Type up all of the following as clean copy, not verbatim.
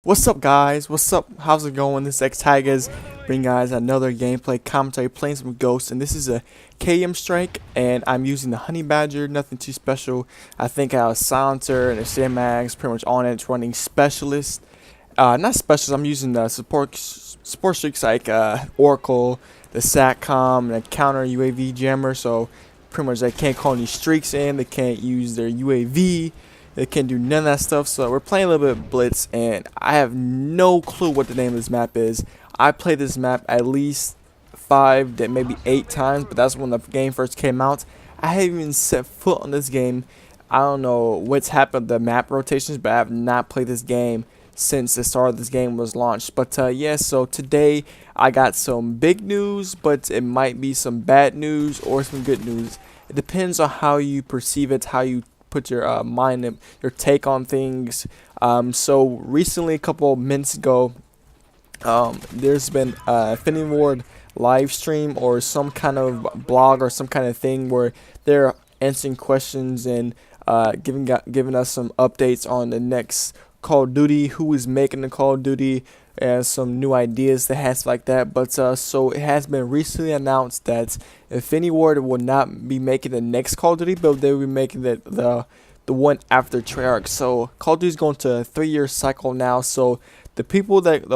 What's up, guys? What's up? How's it going? This is xTygaz bringing guys another gameplay commentary playing some Ghosts, and this is a K.E.M strike, and I'm using the Honey Badger. Nothing too special. I think I have a silencer and a Cinemax pretty much on it. It's running specialist. Not specialist. I'm using the support streaks like Oracle, the SATCOM, and a counter UAV jammer. So pretty much they can't call any streaks in. They can't use their UAV. They can't do none of that stuff. So we're playing a little bit of Blitz, and I have no clue what the name of this map is. I played this map at least 5 to maybe 8 times, but that's when the game first came out. I haven't even set foot on this game. I don't know what's happened to the map rotations, but I have not played this game since the start of this game was launched. But yeah, so today I got some big news, but it might be some bad news or some good news. It depends on how you perceive it, how you put your mind and your take on things. So recently, a couple of minutes ago, there's been Infinity Ward live stream or some kind of blog or some kind of thing where they're answering questions and giving us some updates on the next Call of Duty, who is making the Call of Duty, and some new ideas that has like that. But so it has been recently announced that Infinity Ward will not be making the next Call of Duty, but they will be making the one after Treyarch. So Call of Duty is going to a 3-year cycle now. So the people that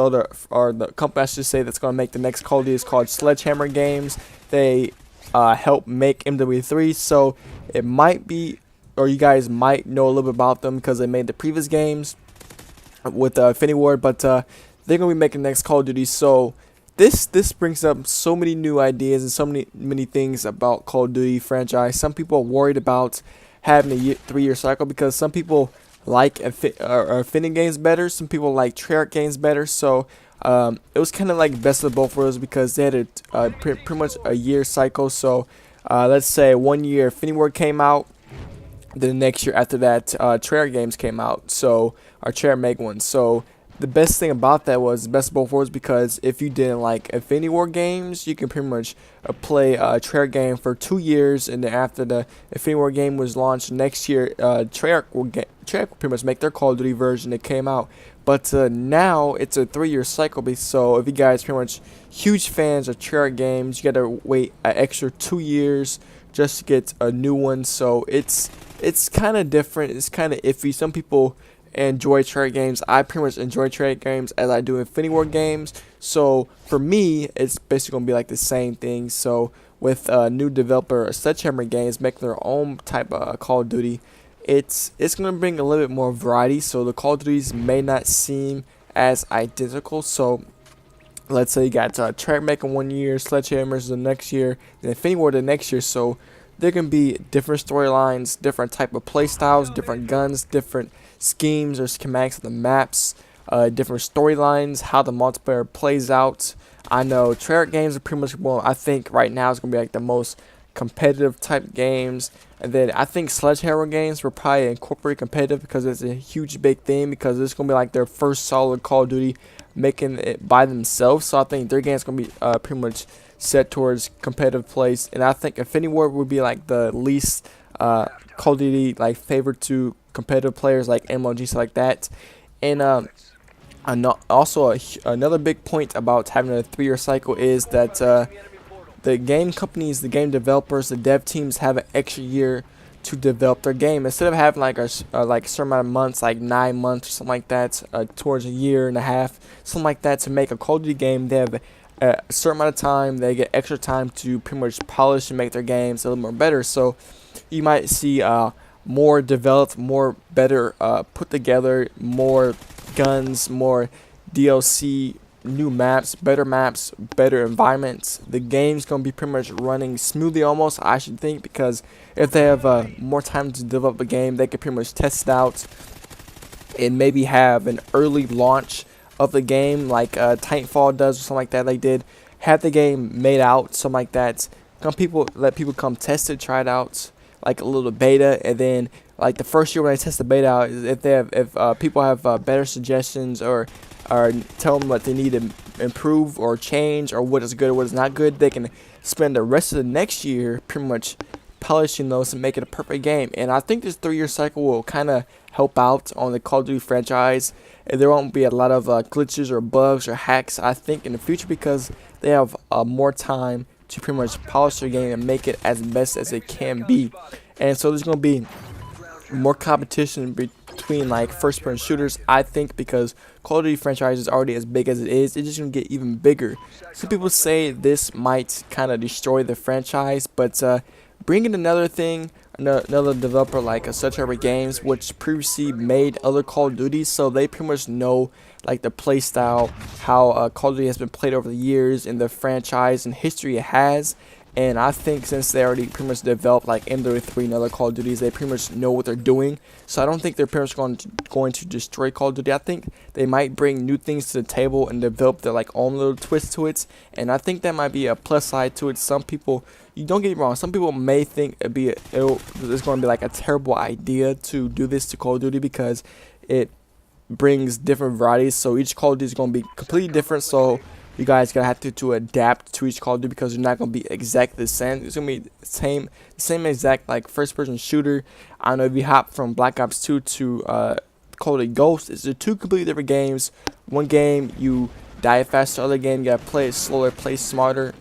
or the company, I should say, that's going to make the next Call of Duty is called Sledgehammer Games. They help make MW3, so it might be, or you guys might know a little bit about them because they made the previous games with Infinity Ward, but they're gonna be making the next Call of Duty. So this brings up so many new ideas and so many things about Call of Duty franchise. Some people are worried about having a 3-year cycle because some people like Infinity games better, some people like Treyarch games better. So it was kind of like best of both worlds because they had a pretty much a year cycle. So let's say 1 year Infinity Ward came out, the next year after that Treyarch games came out, so our Treyarch make one. So the best thing about that was best of both worlds, because if you didn't like Infinity War games, you can pretty much play a Treyarch game for 2 years, and then after the Infinity War game was launched next year, Treyarch will pretty much make their Call of Duty version that came out. But now it's a 3-year cycle. So if you guys pretty much huge fans of Treyarch games, you got to wait an extra 2 years just to get a new one. So it's kind of different. It's kind of iffy. Some people enjoy Treyarch games. I pretty much enjoy Treyarch games as I do Infinity War games. So for me, it's basically gonna be like the same thing. So with a new developer, Sledgehammer Games, making their own type of Call of Duty, it's gonna bring a little bit more variety. So the Call of Duties may not seem as identical. So let's say you got Treyarch making 1 year, Sledgehammer's the next year, and Infinity War the next year. So there can be different storylines, different type of play styles, different guns, different schemes or schematics of the maps, different storylines, how the multiplayer plays out. I know Treyarch games are pretty much, well, I think right now it's going to be like the most competitive type games. And then I think Sledgehammer games will probably incorporate competitive because it's a huge big thing, because it's going to be like their first solid Call of Duty making it by themselves. So I think their game's going to be pretty much set towards competitive plays. And I think Infinity War would be like the least Call of Duty like favorite to competitive players like MLG, stuff like that. And also another big point about having a 3-year cycle is that the game companies, the game developers, the dev teams have an extra year to develop their game. Instead of having like a certain amount of months, like 9 months or something like that, towards a year and a half, something like that, to make a Call of Duty game, they have a certain amount of time. They get extra time to pretty much polish and make their games a little more better. So you might see more developed, more better put together, more guns, more DLC, new maps, better environments. The game's gonna be pretty much running smoothly almost, I should think, because if they have more time to develop a game, they can pretty much test it out and maybe have an early launch of the game like Titanfall does or something like that. They did have the game made out, something like that. Let people come test it, try it out, like a little beta, and then like the first year when they test the beta out, if people have better suggestions or tell them what they need to improve or change or what is good or what is not good, they can spend the rest of the next year pretty much polishing those and make it a perfect game. And I think this 3-year cycle will kind of help out on the Call of Duty franchise. And there won't be a lot of glitches or bugs or hacks, I think, in the future, because they have more time to pretty much polish their game and make it as best as it can be. And so there's going to be more competition between like first-person shooters, I think, because Call of Duty franchise is already as big as it is. It's just going to get even bigger. Some people say this might kind of destroy the franchise, but bringing another thing, another developer like Sledgehammer Games, which previously made other Call of Duties, so they pretty much know like the play style, how Call of Duty has been played over the years in the franchise and history it has. And I think since they already pretty much developed like M33 and other Call of Duties, they pretty much know what they're doing. So I don't think they're pretty much going to destroy Call of Duty. I think they might bring new things to the table and develop their like own little twist to it. And I think that might be a plus side to it. Some people, you don't get me wrong, some people may think it's going to be like a terrible idea to do this to Call of Duty because it brings different varieties. So each Call of Duty is going to be completely different. So you guys gonna have to adapt to each Call of Duty because they're not gonna be exactly the same. It's gonna be the same exact like first-person shooter. I don't know, if you hop from Black Ops 2 to Call of Duty Ghost, it's two completely different games. One game you die faster, other game you gotta play it slower, play smarter,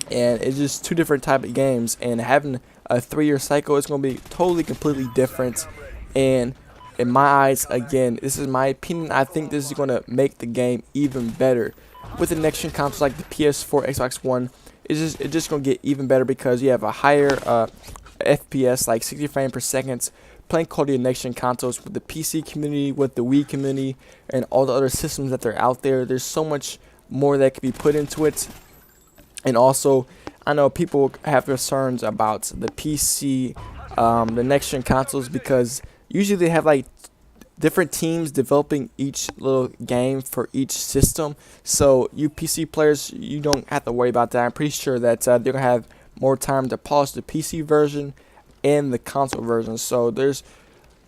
and it's just two different type of games. And having a 3-year cycle, it's gonna be totally completely different. And in my eyes, again, this is my opinion, I think this is gonna make the game even better. With the next gen consoles like the PS4, Xbox One, it's just gonna get even better because you have a higher FPS, like 60 frames per second, playing Call of Duty next gen consoles with the PC community, with the Wii community, and all the other systems that are out there. There's so much more that can be put into it. And also, I know people have concerns about the PC, the next gen consoles, because usually they have like different teams developing each little game for each system. So you PC players, you don't have to worry about that. I'm pretty sure that they're gonna have more time to polish the PC version and the console version. So there's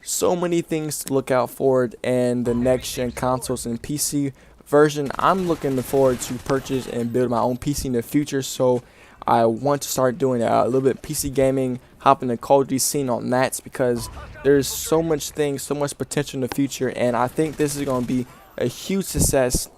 so many things to look out for it, and the next gen consoles and PC version. I'm looking forward to purchase and build my own PC in the future. So I want to start doing a little bit of PC gaming, hopping the Call of Duty scene on that, because there's so much things, so much potential in the future, and I think this is going to be a huge success.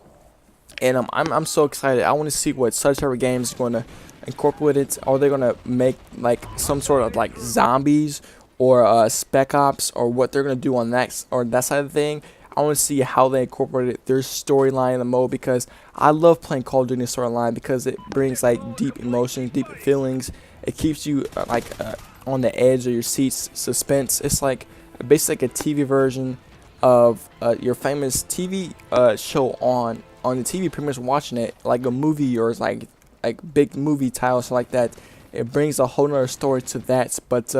And I'm so excited. I want to see what Sledgehammer Games is going to incorporate it. Are they going to make like some sort of like zombies or Spec Ops, or what they're going to do on that or that side of the thing? I want to see how they incorporate their storyline in the mode, because I love playing Call of Duty storyline because it brings like deep emotions, deep feelings. It keeps you on the edge of your seats, suspense. It's like basically like a TV version of your famous TV show on the TV, pretty much watching it like a movie, or like big movie titles like that. It brings a whole nother story to that. But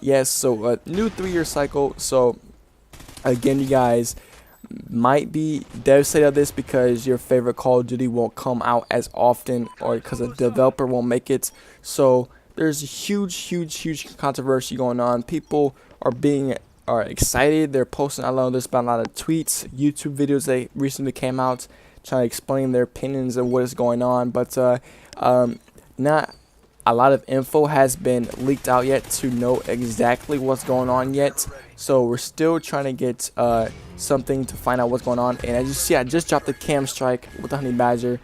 yes, so new 3-year cycle. So again, you guys might be devastated of this because your favorite Call of Duty won't come out as often, or because a developer won't make it. So there's a huge controversy going on. People are excited. They're posting, I know there's been a lot of tweets, YouTube videos that recently came out trying to explain their opinions of what is going on. But not a lot of info has been leaked out yet to know exactly what's going on yet. So we're still trying to get something to find out what's going on. And as you see, I just dropped the K.E.M strike with the Honey Badger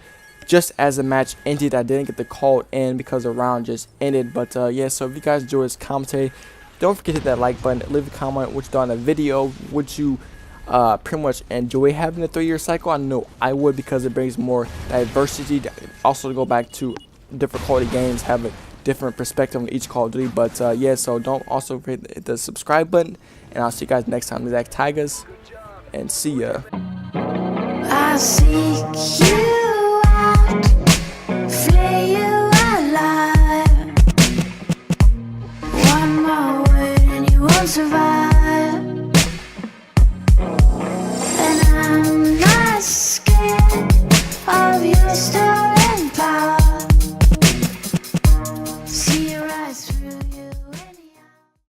just as the match ended. I didn't get the call in because the round just ended. But yeah, so if you guys enjoy this commentary, don't forget to hit that like button, leave a comment what you thought on the video. Would you pretty much enjoy having a 3-year cycle? I know I would, because it brings more diversity. Also to go back to different quality games, have a different perspective on each Call of Duty. But yeah, so don't also hit the subscribe button, and I'll see you guys next time. This is xTygaz, and see ya. I seek you out.